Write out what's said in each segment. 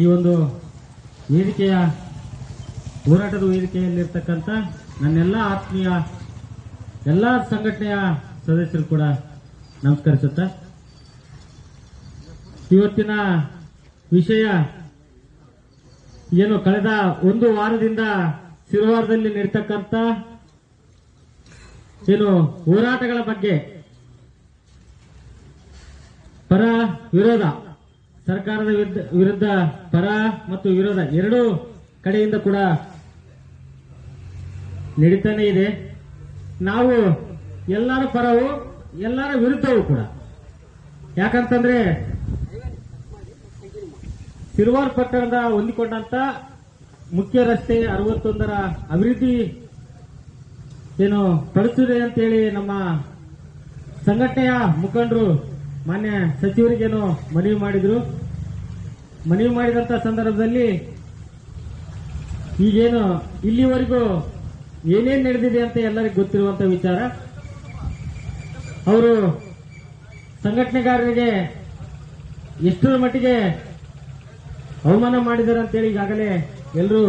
ಈ ಒಂದು ವೇದಿಕೆಯ ಹೋರಾಟದ ವೇದಿಕೆಯಲ್ಲಿರ್ತಕ್ಕಂಥ ನನ್ನೆಲ್ಲ ಆತ್ಮೀಯ ಎಲ್ಲ ಸಂಘಟನೆಯ ಸದಸ್ಯರು ಕೂಡ ನಮಸ್ಕರಿಸುತ್ತಾ, ಇವತ್ತಿನ ವಿಷಯ ಏನು ಕಳೆದ ಒಂದು ವಾರದಿಂದ ಸಿರುವಾರದಲ್ಲಿ ನಡೀತಕ್ಕಂಥ ಏನು ಹೋರಾಟಗಳ ಬಗ್ಗೆ, ಪರ ವಿರೋಧ, ಸರ್ಕಾರದ ವಿರುದ್ಧ ಪರ ಮತ್ತು ವಿರೋಧ ಎರಡೂ ಕಡೆಯಿಂದ ಕೂಡ ನಡೀತಾನೆ ಇದೆ. ನಾವು ಎಲ್ಲರ ಪರವು ಎಲ್ಲರ ವಿರುದ್ಧವೂ ಕೂಡ. ಯಾಕಂತಂದ್ರೆ ಸಿರುವಾರ ಪಟ್ಟಣದ ಹೊಂದಿಕೊಂಡಂತ ಮುಖ್ಯ ರಸ್ತೆ 61ರ ಅಭಿವೃದ್ಧಿ ಏನು ಪಡಿಸಿದೆ ಅಂತೇಳಿ ನಮ್ಮ ಸಂಘಟನೆಯ ಮುಖಂಡರು ಮಾನ್ಯ ಸಚಿವರಿಗೇನು ಮನವಿ ಮಾಡಿದ್ರು. ಮನವಿ ಮಾಡಿದಂತ ಸಂದರ್ಭದಲ್ಲಿ ಈಗೇನು ಇಲ್ಲಿವರೆಗೂ ಏನೇನು ನಡೆದಿದೆ ಅಂತ ಎಲ್ಲರಿಗೂ ಗೊತ್ತಿರುವಂತ ವಿಚಾರ. ಅವರು ಸಂಘಟನೆಗಾರರಿಗೆ ಎಷ್ಟರ ಮಟ್ಟಿಗೆ ಅವಮಾನ ಮಾಡಿದ್ದಾರೆ ಅಂತೇಳಿ ಈಗಾಗಲೇ ಎಲ್ಲರೂ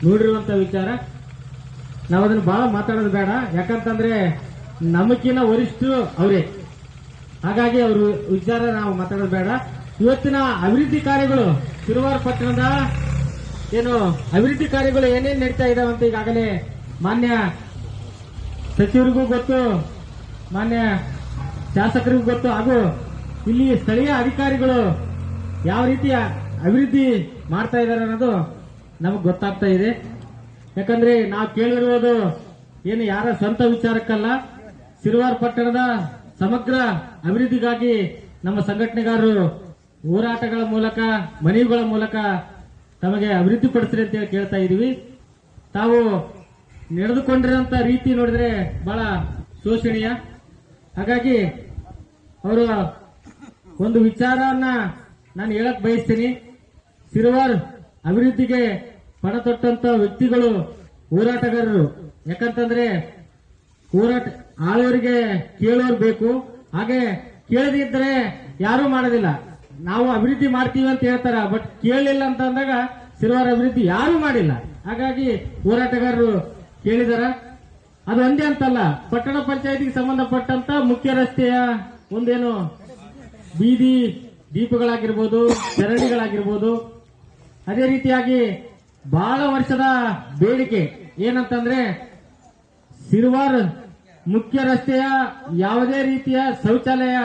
ನೋಡಿರುವಂತ ವಿಚಾರ. ನಾವು ಅದನ್ನು ಬಹಳ ಮಾತಾಡೋದು ಬೇಡ, ಯಾಕಂತಂದ್ರೆ ನಮಗಿನ ವರಿಷ್ಠರು ಅವರೇ. ಹಾಗಾಗಿ ಅವರು ವಿಚಾರ ನಾವು ಮಾತಾಡೋದು ಬೇಡ. ಇವತ್ತಿನ ಅಭಿವೃದ್ಧಿ ಕಾರ್ಯಗಳು, ಸಿರುವಾರ ಪಟ್ಟಣದ ಏನು ಅಭಿವೃದ್ಧಿ ಕಾರ್ಯಗಳು ಏನೇನು ನಡೀತಾ ಇದಾವೆ ಅಂತ ಈಗಾಗಲೇ ಮಾನ್ಯ ಸಚಿವರಿಗೂ ಗೊತ್ತು, ಮಾನ್ಯ ಶಾಸಕರಿಗೂ ಗೊತ್ತು, ಹಾಗೂ ಇಲ್ಲಿ ಸ್ಥಳೀಯ ಅಧಿಕಾರಿಗಳು ಯಾವ ರೀತಿಯ ಅಭಿವೃದ್ಧಿ ಮಾಡ್ತಾ ಇದ್ದಾರೆ ಅನ್ನೋದು ನಮಗೆ ಗೊತ್ತಾಗ್ತಾ ಇದೆ. ಯಾಕಂದ್ರೆ ನಾವು ಕೇಳಿರುವುದು ಏನು ಯಾರ ಸ್ವಂತ ವಿಚಾರಕ್ಕಲ್ಲ, ಸಿರುವಾರ ಪಟ್ಟಣದ ಸಮಗ್ರ ಅಭಿವೃದ್ಧಿಗಾಗಿ ನಮ್ಮ ಸಂಘಟನೆಗಾರರು ಹೋರಾಟಗಳ ಮೂಲಕ, ಮನವಿಗಳ ಮೂಲಕ ತಮಗೆ ಅಭಿವೃದ್ಧಿ ಪಡಿಸ್ರಿ ಅಂತ ಕೇಳ್ತಾ ಇದೀವಿ. ತಾವು ನಡೆದುಕೊಂಡಿರೋಂಥ ರೀತಿ ನೋಡಿದ್ರೆ ಬಹಳ ಶೋಷಣೀಯ. ಹಾಗಾಗಿ ಅವರ ಒಂದು ವಿಚಾರವನ್ನ ನಾನು ಹೇಳಕ್ ಬಯಸ್ತೀನಿ. ಸಿರುವಾರ ಅಭಿವೃದ್ಧಿಗೆ ಪಣ ತೊಟ್ಟಂತ ವ್ಯಕ್ತಿಗಳು ಹೋರಾಟಗಾರರು. ಯಾಕಂತಂದ್ರೆ ಹೋರಾಟ ಆಳೋರಿಗೆ ಕೇಳೋರು ಬೇಕು, ಹಾಗೆ ಕೇಳದಿದ್ರೆ ಯಾರೂ ಮಾಡೋದಿಲ್ಲ. ನಾವು ಅಭಿವೃದ್ಧಿ ಮಾಡ್ತೀವಿ ಅಂತ ಹೇಳ್ತಾರ, ಬಟ್ ಕೇಳಲಿಲ್ಲ ಅಂತ ಅಂದಾಗ ಸಿರುವಾರ ಅಭಿವೃದ್ಧಿ ಯಾರೂ ಮಾಡಿಲ್ಲ. ಹಾಗಾಗಿ ಹೋರಾಟಗಾರರು ಕೇಳಿದಾರ. ಅದು ಒಂದೇ ಅಂತಲ್ಲ, ಪಟ್ಟಣ ಪಂಚಾಯತಿಗೆ ಸಂಬಂಧಪಟ್ಟಂತ ಮುಖ್ಯ ರಸ್ತೆಯ ಒಂದೇನು ಬೀದಿ ದೀಪಗಳಾಗಿರ್ಬೋದು, ಚರಂಡಿಗಳಾಗಿರ್ಬೋದು, ಅದೇ ರೀತಿಯಾಗಿ ಬಹಳ ವರ್ಷದ ಬೇಡಿಕೆ ಏನಂತಂದ್ರೆ ಸಿರುವಾರ ಮುಖ್ಯ ರಸ್ತೆಯ ಯಾವುದೇ ರೀತಿಯ ಶೌಚಾಲಯ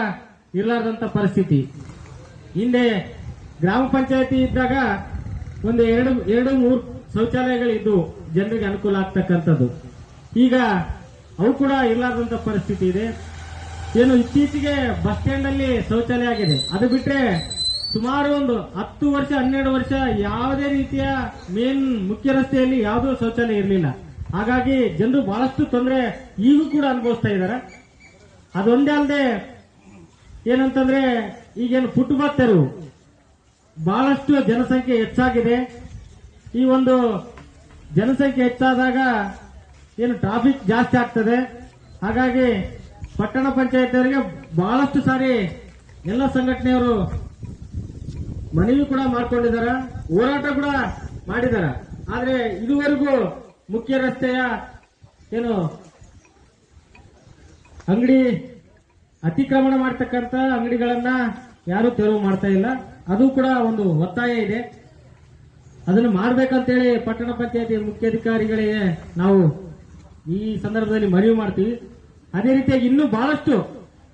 ಇರಲಾರ್ದಂತ ಪರಿಸ್ಥಿತಿ. ಹಿಂದೆ ಗ್ರಾಮ ಪಂಚಾಯತಿ ಇದ್ದಾಗ ಒಂದು ಎರಡು ಮೂರು ಶೌಚಾಲಯಗಳಿದ್ದು ಜನರಿಗೆ ಅನುಕೂಲ ಆಗ್ತಕ್ಕಂಥದ್ದು. ಈಗ ಅವು ಕೂಡ ಇರಲಾರ್ದಂತ ಪರಿಸ್ಥಿತಿ ಇದೆ. ಏನು ಇತ್ತೀಚೆಗೆ ಬಸ್ ಸ್ಟ್ಯಾಂಡ್ ಅಲ್ಲಿ ಶೌಚಾಲಯ ಆಗಿದೆ, ಅದು ಬಿಟ್ರೆ ಸುಮಾರು ಒಂದು 10 ವರ್ಷ 12 ವರ್ಷ ಯಾವುದೇ ರೀತಿಯ ಮೇನ್ ಮುಖ್ಯ ರಸ್ತೆಯಲ್ಲಿ ಯಾವುದೂ ಶೌಚಾಲಯ ಇರಲಿಲ್ಲ. ಹಾಗಾಗಿ ಜನರು ಬಹಳಷ್ಟು ತೊಂದರೆ ಈಗೂ ಕೂಡ ಅನುಭವಿಸ್ತಾ ಇದ್ದಾರೆ. ಅದೊಂದೇ ಅಲ್ಲದೆ ಏನಂತಂದ್ರೆ ಈಗೇನು ಫುಟ್ಪಾತ್ ತೆರವು, ಬಹಳಷ್ಟು ಜನಸಂಖ್ಯೆ ಹೆಚ್ಚಾಗಿದೆ. ಈ ಒಂದು ಜನಸಂಖ್ಯೆ ಹೆಚ್ಚಾದಾಗ ಏನು ಟ್ರಾಫಿಕ್ ಜಾಸ್ತಿ ಆಗ್ತದೆ. ಹಾಗಾಗಿ ಪಟ್ಟಣ ಪಂಚಾಯತ್ ಅವರಿಗೆ ಬಹಳಷ್ಟು ಸಾರಿ ಎಲ್ಲ ಸಂಘಟನೆಯವರು ಮನವಿ ಕೂಡ ಮಾಡ್ಕೊಂಡಿದ್ದಾರೆ, ಹೋರಾಟ ಕೂಡ ಮಾಡಿದ್ದಾರೆ. ಆದ್ರೆ ಇದುವರೆಗೂ ಮುಖ್ಯ ರಸ್ತೆಯ ಏನು ಅಂಗಡಿ ಅತಿಕ್ರಮಣ ಮಾಡತಕ್ಕಂತ ಅಂಗಡಿಗಳನ್ನ ಯಾರು ತೆರವು ಮಾಡ್ತಾ ಇಲ್ಲ. ಅದು ಕೂಡ ಒಂದು ಒತ್ತಾಯ ಇದೆ, ಅದನ್ನು ಮಾಡಬೇಕಂತೇಳಿ ಪಟ್ಟಣ ಪಂಚಾಯತಿ ಮುಖ್ಯಾಧಿಕಾರಿಗಳಿಗೆ ನಾವು ಈ ಸಂದರ್ಭದಲ್ಲಿ ಮನವಿ ಮಾಡ್ತೀವಿ. ಅದೇ ರೀತಿಯಾಗಿ ಇನ್ನೂ ಬಹಳಷ್ಟು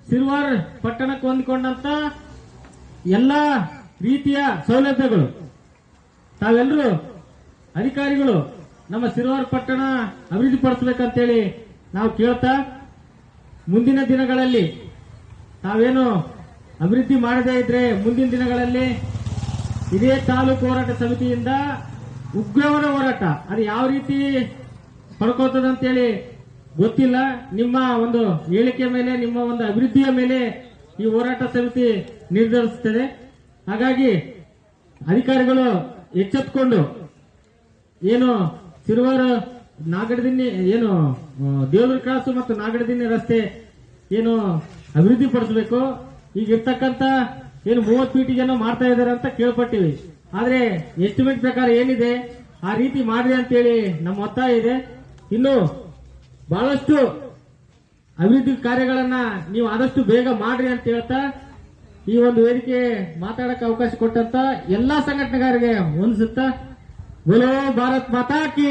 ಸಿರುವಾರ ಪಟ್ಟಣಕ್ಕೆ ಹೊಂದಿಕೊಂಡಂತ ಎಲ್ಲಾ ರೀತಿಯ ಸೌಲಭ್ಯಗಳು ತಾವೆಲ್ಲರೂ ಅಧಿಕಾರಿಗಳು ನಮ್ಮ ಸಿರುವಾರ ಪಟ್ಟಣ ಅಭಿವೃದ್ಧಿ ಪಡಿಸಬೇಕಂತೇಳಿ ನಾವು ಕೇಳ್ತಾ, ಮುಂದಿನ ದಿನಗಳಲ್ಲಿ ತಾವೇನು ಅಭಿವೃದ್ಧಿ ಮಾಡದೇ ಇದ್ರೆ ಮುಂದಿನ ದಿನಗಳಲ್ಲಿ ಇದೇ ತಾಲೂಕು ಹೋರಾಟ ಸಮಿತಿಯಿಂದ ಉಗ್ರವರ ಹೋರಾಟ ಅದು ಯಾವ ರೀತಿ ಪಡ್ಕೋತದಂತೇಳಿ ಗೊತ್ತಿಲ್ಲ. ನಿಮ್ಮ ಒಂದು ಹೇಳಿಕೆ ಮೇಲೆ, ನಿಮ್ಮ ಒಂದು ಅಭಿವೃದ್ಧಿಯ ಮೇಲೆ ಈ ಹೋರಾಟ ಸಮಿತಿ ನಿರ್ಧರಿಸುತ್ತದೆ. ಹಾಗಾಗಿ ಅಧಿಕಾರಿಗಳು ಎಚ್ಚೆತ್ತುಕೊಂಡು ಏನು ಸಿರುವಾರ ನಾಗಡದಿನ್ನಿ ಏನು ದೇವರ ಕ್ರಾಸು ಮತ್ತು ನಾಗಡದಿನ್ನಿ ರಸ್ತೆ ಏನು ಅಭಿವೃದ್ಧಿ ಪಡಿಸಬೇಕು. ಈಗ ಇರ್ತಕ್ಕಂತ ಏನು 30 ಫೀಟಿಗೆ ಮಾಡ್ತಾ ಇದ್ದಾರೆ ಅಂತ ಕೇಳ್ಪಟ್ಟಿವಿ. ಆದ್ರೆ ಎಸ್ಟಿಮೇಟ್ ಪ್ರಕಾರ ಏನಿದೆ ಆ ರೀತಿ ಮಾಡ್ರಿ ಅಂತೇಳಿ ನಮ್ಮ ಒತ್ತಾಯ ಇದೆ. ಇನ್ನು ಬಹಳಷ್ಟು ಅಭಿವೃದ್ಧಿ ಕಾರ್ಯಗಳನ್ನ ನೀವು ಆದಷ್ಟು ಬೇಗ ಮಾಡ್ರಿ ಅಂತ ಹೇಳ್ತಾ ಈ ಒಂದು ವೇದಿಕೆ ಮಾತಾಡಕ್ಕೆ ಅವಕಾಶ ಕೊಟ್ಟಂತ ಎಲ್ಲಾ ಸಂಘಟನೆಗಾರರಿಗೆ ಹೊಂದಿಸುತ್ತಾ ಬೋಲೋ ಭಾರತ್ ಮಾತಾ ಕಿ